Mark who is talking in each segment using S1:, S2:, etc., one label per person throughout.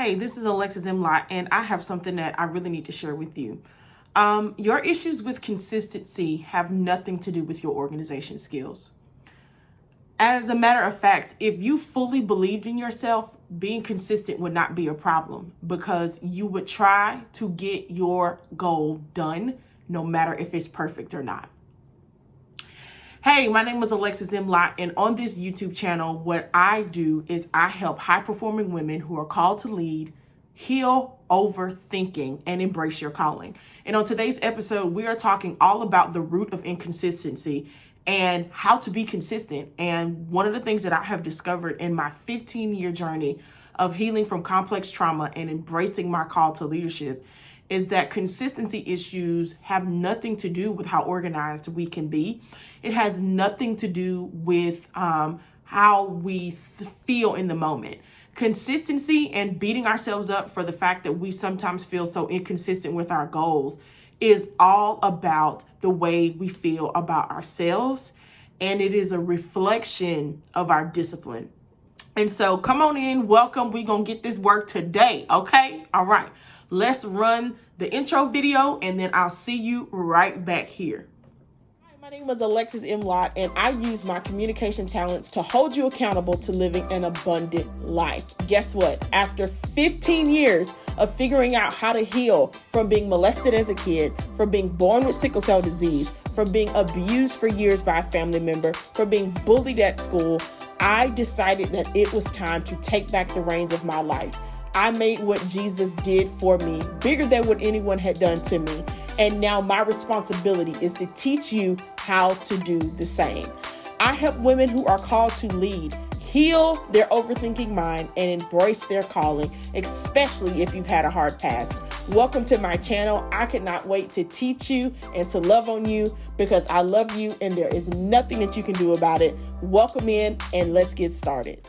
S1: Hey, this is Alexis M. Lott, and I have something that I really need to share with you. Your issues with consistency have nothing to do with your organization skills. As a matter of fact, if you fully believed in yourself, being consistent would not be a problem because you would try to get your goal done no matter if it's perfect or not. Hey, my name is Alexis M. Lott, and on this YouTube channel, what I do is I help high-performing women who are called to lead, heal overthinking, and embrace your calling. And on today's episode, we are talking all about the root of inconsistency and how to be consistent. And one of the things that I have discovered in my 15-year journey of healing from complex trauma and embracing my call to leadership is that consistency issues have nothing to do with how organized we can be. It has nothing to do with how we feel in the moment. Consistency and beating ourselves up for the fact that we sometimes feel so inconsistent with our goals is all about the way we feel about ourselves, and it is a reflection of our discipline. And so come on in, welcome. We're going to get this work today, okay? All right. Let's run the intro video and then I'll see you right back here. Hi, my name is Alexis M. Lott, and I use my communication talents to hold you accountable to living an abundant life. Guess what? After 15 years of figuring out how to heal from being molested as a kid, from being born with sickle cell disease, from being abused for years by a family member, from being bullied at school, I decided that it was time to take back the reins of my life. I made what Jesus did for me bigger than what anyone had done to me. And now my responsibility is to teach you how to do the same. I help women who are called to lead heal their overthinking mind and embrace their calling, especially if you've had a hard past. Welcome to my channel. I cannot wait to teach you and to love on you because I love you and there is nothing that you can do about it. Welcome in and let's get started.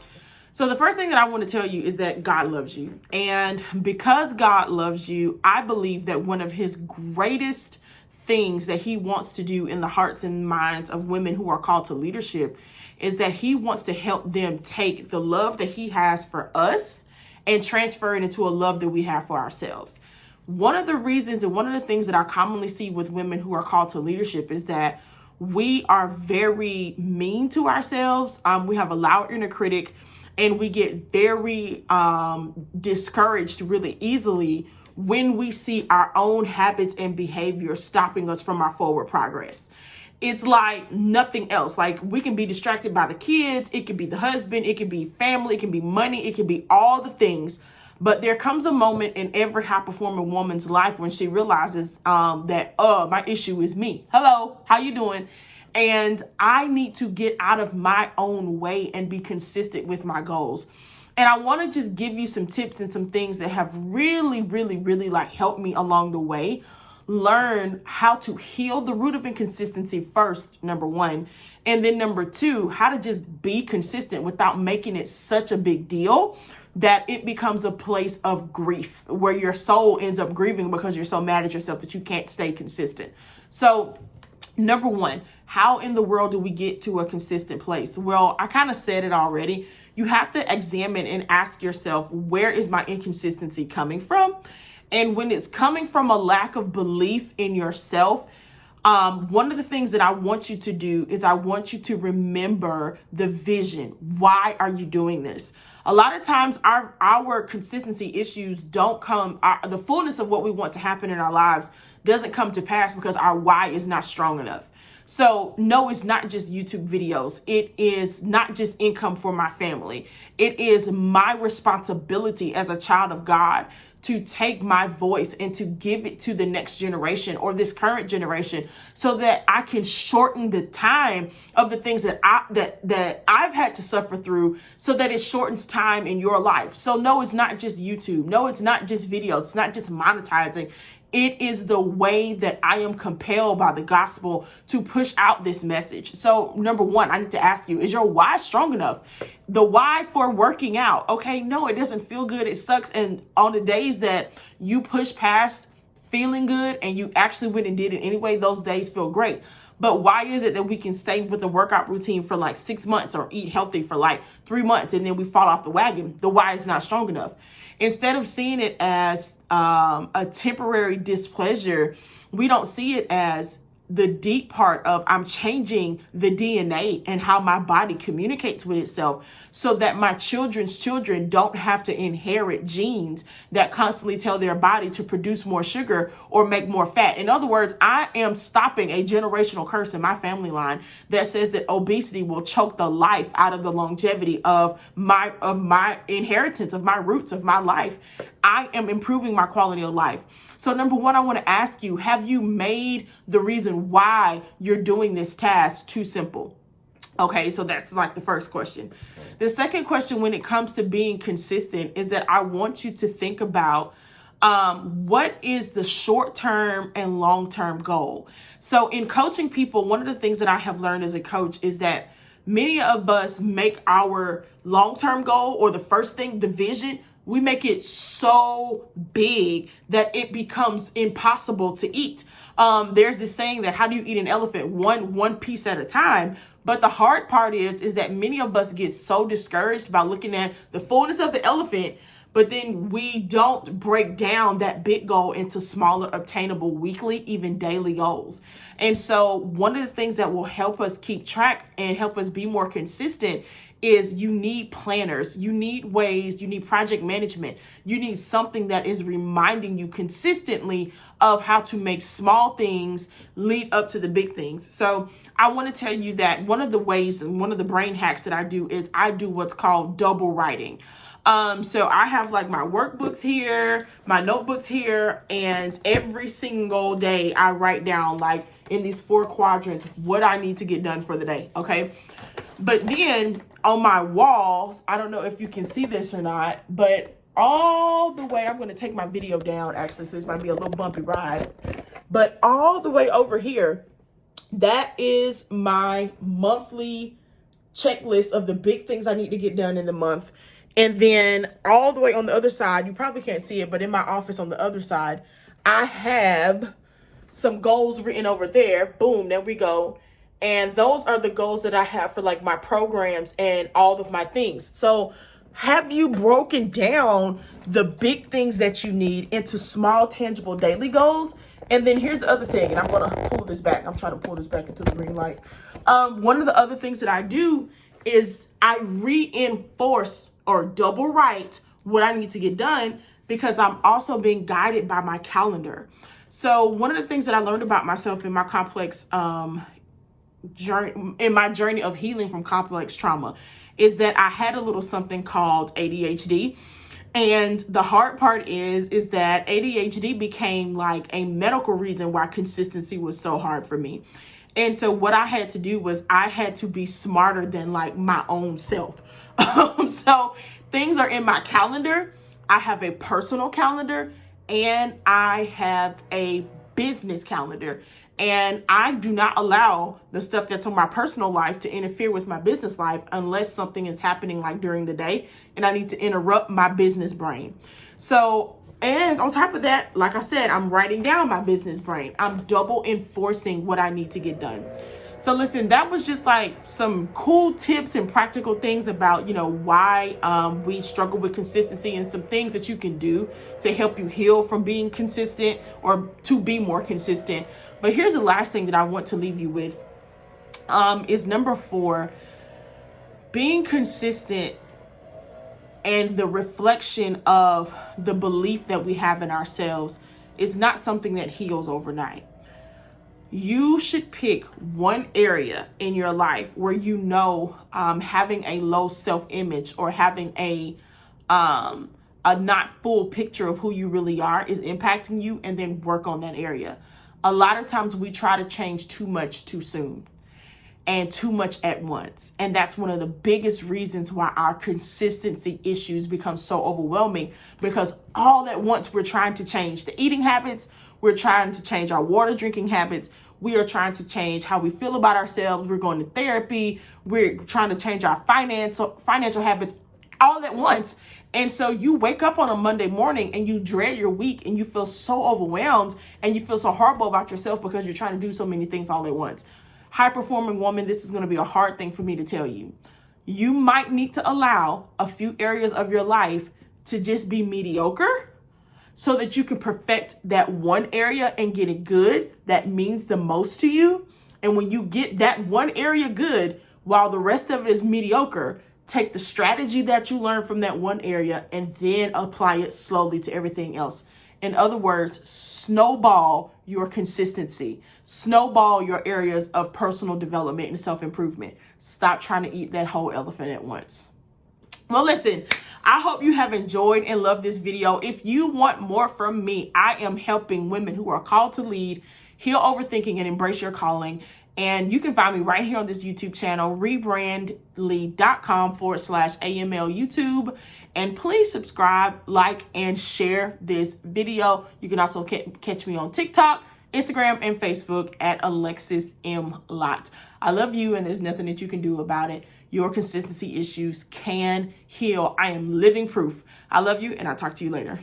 S1: So the first thing that I want to tell you is that God loves you. And because God loves you, I believe that one of his greatest things that he wants to do in the hearts and minds of women who are called to leadership is that he wants to help them take the love that he has for us and transfer it into a love that we have for ourselves. One of the reasons and one of the things that I commonly see with women who are called to leadership is that we are very mean to ourselves. We have a loud inner critic. And we get very discouraged really easily when we see our own habits and behavior stopping us from our forward progress. It's like nothing else. Like we can be distracted by the kids. It could be the husband. It could be family. It can be money. It can be all the things. But there comes a moment in every high-performing woman's life when she realizes that, my issue is me. Hello, how you doing? And I need to get out of my own way and be consistent with my goals. And I want to just give you some tips and some things that have really helped me along the way. Learn how to heal the root of inconsistency first, number one. And then number two, how to just be consistent without making it such a big deal that it becomes a place of grief where your soul ends up grieving because you're so mad at yourself that you can't stay consistent. So number one, how in the world do we get to a consistent place? Well, I kind of said it already. You have to examine and ask yourself, where is my inconsistency coming from? And when it's coming from a lack of belief in yourself, one of the things that I want you to do is I want you to remember the vision. Why are you doing this? A lot of times our consistency issues don't come, the fullness of what we want to happen in our lives doesn't come to pass because our why is not strong enough. So no, it's not just YouTube videos. It is not just income for my family. It is my responsibility as a child of God to take my voice and to give it to the next generation or this current generation so that I can shorten the time of the things that I've had to suffer through so that it shortens time in your life. So no, it's not just YouTube. No, it's not just videos. It's not just monetizing. It is the way that I am compelled by the gospel to push out this message. So number one, I need to ask you, is your why strong enough? The why for working out. Okay, no, it doesn't feel good. It sucks. And on the days that you push past feeling good and you actually went and did it anyway, those days feel great. But why is it that we can stay with a workout routine for like 6 months or eat healthy for like 3 months and then we fall off the wagon? The why is not strong enough. Instead of seeing it as a temporary displeasure, we don't see it as the deep part of I'm changing the DNA and how my body communicates with itself so that my children's children don't have to inherit genes that constantly tell their body to produce more sugar or make more fat. In other words, I am stopping a generational curse in my family line that says that obesity will choke the life out of the longevity of my inheritance, of my roots, of my life. I am improving my quality of life. So number one, I want to ask you, have you made the reason why you're doing this task too simple? Okay, so that's like the first question. The second question when it comes to being consistent is that I want you to think about what is the short-term and long-term goal. So in coaching people, one of the things that I have learned as a coach is that many of us make our long-term goal, or the first thing, the vision, we make it so big that it becomes impossible to eat. There's this saying that how do you eat an elephant? One piece at a time. But the hard part is that many of us get so discouraged by looking at the fullness of the elephant, but then we don't break down that big goal into smaller, obtainable weekly, even daily goals. And so one of the things that will help us keep track and help us be more consistent is you need planners, you need ways, you need project management, you need something that is reminding you consistently of how to make small things lead up to the big things. So I want to tell you that one of the ways and one of the brain hacks that I do is I do what's called double writing. So I have like my workbooks here, my notebooks here, and every single day I write down like in these 4 quadrants what I need to get done for the day. Okay. But then on my walls, I don't know if you can see this or not, but all the way, I'm going to take my video down actually, so this might be a little bumpy ride, but all the way over here, that is my monthly checklist of the big things I need to get done in the month. And then all the way on the other side, you probably can't see it, but in my office on the other side, I have some goals written over there. Boom, there we go. And those are the goals that I have for like my programs and all of my things. So have you broken down the big things that you need into small, tangible daily goals? And then here's the other thing, and I'm going to pull this back. I'm trying to pull this back into the green light. One of the other things that I do is I reinforce or double write what I need to get done because I'm also being guided by my calendar. So one of the things that I learned about myself in my complex journey of healing from complex trauma is that I had a little something called ADHD. And the hard part is that ADHD became like a medical reason why consistency was so hard for me. And so what I had to do was I had to be smarter than like my own self. So things are in my calendar. I have a personal calendar and I have a business calendar. And I do not allow the stuff that's on my personal life to interfere with my business life unless something is happening like during the day and I need to interrupt my business brain. So, and on top of that, like I said, I'm writing down my business brain. I'm double enforcing what I need to get done. So listen, that was just like some cool tips and practical things about, why we struggle with consistency and some things that you can do to help you heal from being consistent or to be more consistent. But here's the last thing that I want to leave you with is number 4, being consistent and the reflection of the belief that we have in ourselves is not something that heals overnight. You should pick one area in your life where having a low self-image or having a not full picture of who you really are is impacting you, and then work on that area. A lot of times we try to change too much too soon and too much at once. And that's one of the biggest reasons why our consistency issues become so overwhelming, because all at once we're trying to change the eating habits. We're trying to change our water drinking habits. We are trying to change how we feel about ourselves. We're going to therapy. We're trying to change our financial habits all at once. And so you wake up on a Monday morning and you dread your week and you feel so overwhelmed and you feel so horrible about yourself because you're trying to do so many things all at once. High performing woman, this is going to be a hard thing for me to tell you. You might need to allow a few areas of your life to just be mediocre so that you can perfect that one area and get it good that means the most to you. And when you get that one area good, while the rest of it is mediocre, take the strategy that you learned from that one area and then apply it slowly to everything else. In other words, snowball your consistency. Snowball your areas of personal development and self-improvement. Stop trying to eat that whole elephant at once. Well, listen, I hope you have enjoyed and loved this video. If you want more from me, I am helping women who are called to lead, heal overthinking, and embrace your calling. And you can find me right here on this YouTube channel, rebrandlead.com/AML YouTube. And please subscribe, like, and share this video. You can also catch me on TikTok, Instagram, and Facebook at Alexis M. Lott. I love you, and there's nothing that you can do about it. Your consistency issues can heal. I am living proof. I love you, and I'll talk to you later.